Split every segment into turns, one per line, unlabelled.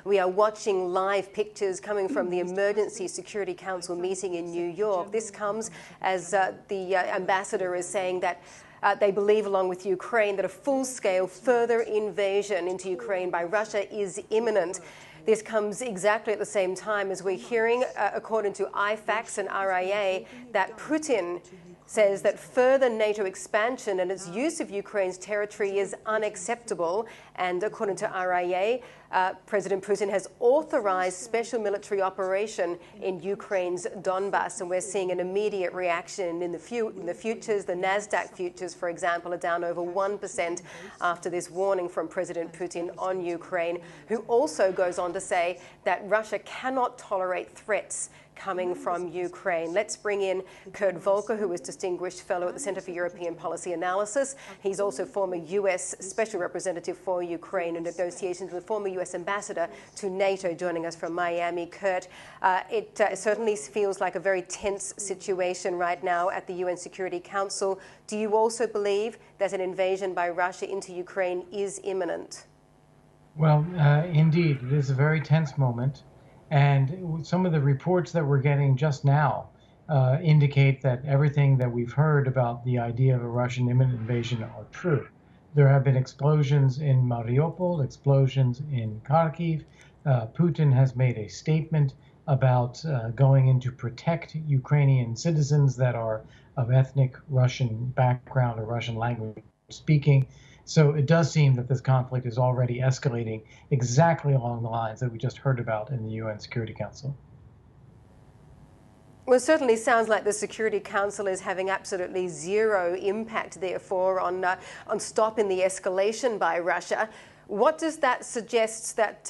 We are watching live pictures coming from the Emergency Security Council meeting in New York. This comes as the ambassador is saying that they believe, along with Ukraine, that a full-scale further invasion into Ukraine by Russia is imminent. This comes exactly at the same time as we're hearing, according to IFAX and RIA, that Putin says that further NATO expansion and its use of Ukraine's territory is unacceptable. And according to RIA, President Putin has authorized special military operation in Ukraine's Donbass. And we're seeing an immediate reaction in the futures. The NASDAQ futures, for example, are down over 1% after this warning from President Putin on Ukraine, who also goes on to say that Russia cannot tolerate threats coming from Ukraine. Let's bring in Kurt Volker, who is Distinguished Fellow at the Center for European Policy Analysis. He's also former U.S. Special Representative for Ukraine and negotiations with former U.S. Ambassador to NATO, joining us from Miami. Kurt, it certainly feels like a very tense situation right now at the UN Security Council. Do you also believe that an invasion by Russia into Ukraine is imminent?
Well, indeed, it is a very tense moment. And some of the reports that we're getting just now indicate that everything that we've heard about the idea of a Russian imminent invasion are true. There have been explosions in Mariupol, explosions in Kharkiv. Putin has made a statement about going in to protect Ukrainian citizens that are of ethnic Russian background or Russian language speaking. So it does seem that this conflict is already escalating exactly along the lines that we just heard about in the UN Security Council.
Well, it certainly sounds like the Security Council is having absolutely zero impact, therefore, on stopping the escalation by Russia. What does that suggest that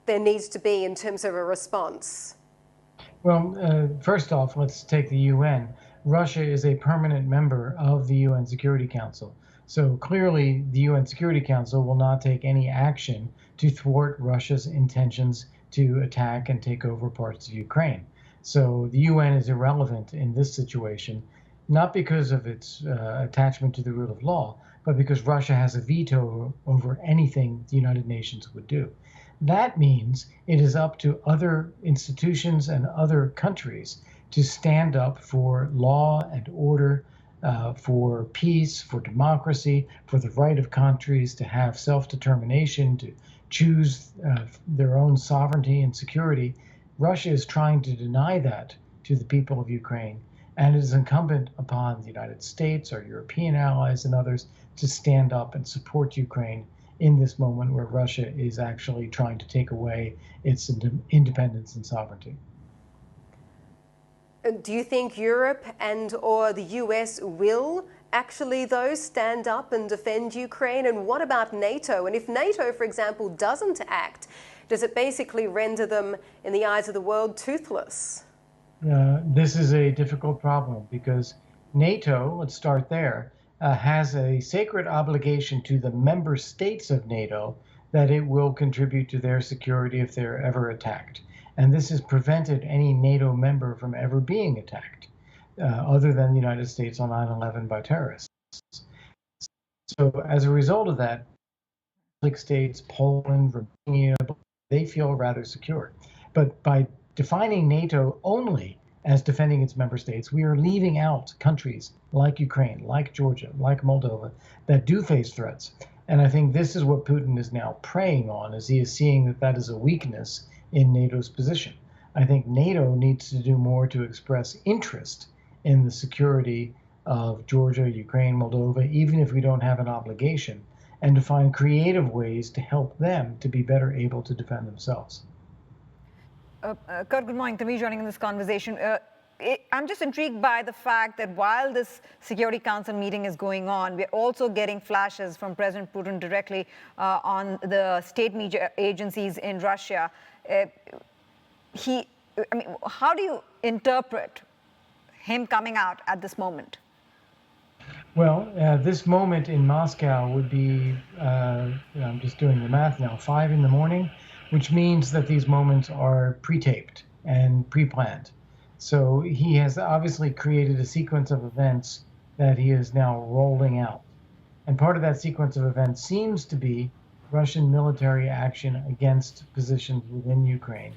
there needs to be in terms of a response?
Well, first off, let's take the UN. Russia is a permanent member of the UN Security Council. So clearly, the UN Security Council will not take any action to thwart Russia's intentions to attack and take over parts of Ukraine. So the UN is irrelevant in this situation, not because of its attachment to the rule of law, but because Russia has a veto over anything the United Nations would do. That means it is up to other institutions and other countries to stand up for law and order, for peace, for democracy, for the right of countries to have self-determination, to choose their own sovereignty and security. Russia is trying to deny that to the people of Ukraine, and it is incumbent upon the United States, our European allies, and others to stand up and support Ukraine in this moment where Russia is actually trying to take away its independence and sovereignty.
Do you think Europe and or the US will actually, though, stand up and defend Ukraine? And what about NATO? And if NATO, for example, doesn't act, does it basically render them, in the eyes of the world, toothless?
This is a difficult problem because NATO, let's start there, has a sacred obligation to the member states of NATO that it will contribute to their security if they're ever attacked. And this has prevented any NATO member from ever being attacked, other than the United States on 9/11 by terrorists. So as a result of that, states, Poland, Romania, they feel rather secure. But by defining NATO only as defending its member states, we are leaving out countries like Ukraine, like Georgia, like Moldova, that do face threats. And I think this is what Putin is now preying on, as he is seeing that that is a weakness in NATO's position. I think NATO needs to do more to express interest in the security of Georgia, Ukraine, Moldova, even if we don't have an obligation, and to find creative ways to help them to be better able to defend themselves.
Kurt, good morning. Tavi joining in this conversation. I'm just intrigued by the fact that while this Security Council meeting is going on, we're also getting flashes from President Putin directly on the state media agencies in Russia. How do you interpret him coming out at this moment?
Well, this moment in Moscow would be, I'm just doing the math now, 5 in the morning, which means that these moments are pre-taped and pre-planned. So he has obviously created a sequence of events that he is now rolling out. And part of that sequence of events seems to be Russian military action against positions within Ukraine,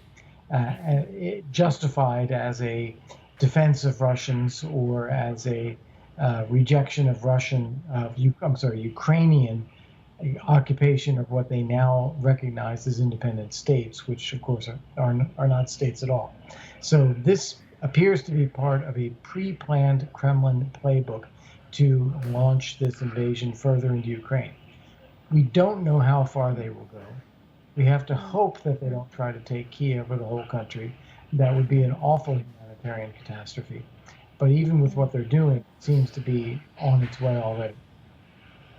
justified as a defense of Russians or as a rejection of Ukrainian occupation of what they now recognize as independent states, which of course are not states at all. So this appears to be part of a pre-planned Kremlin playbook to launch this invasion further into Ukraine. We don't know how far they will go. We have to hope that they don't try to take Kiev or the whole country. That would be an awful humanitarian catastrophe. But even with what they're doing, it seems to be on its way already.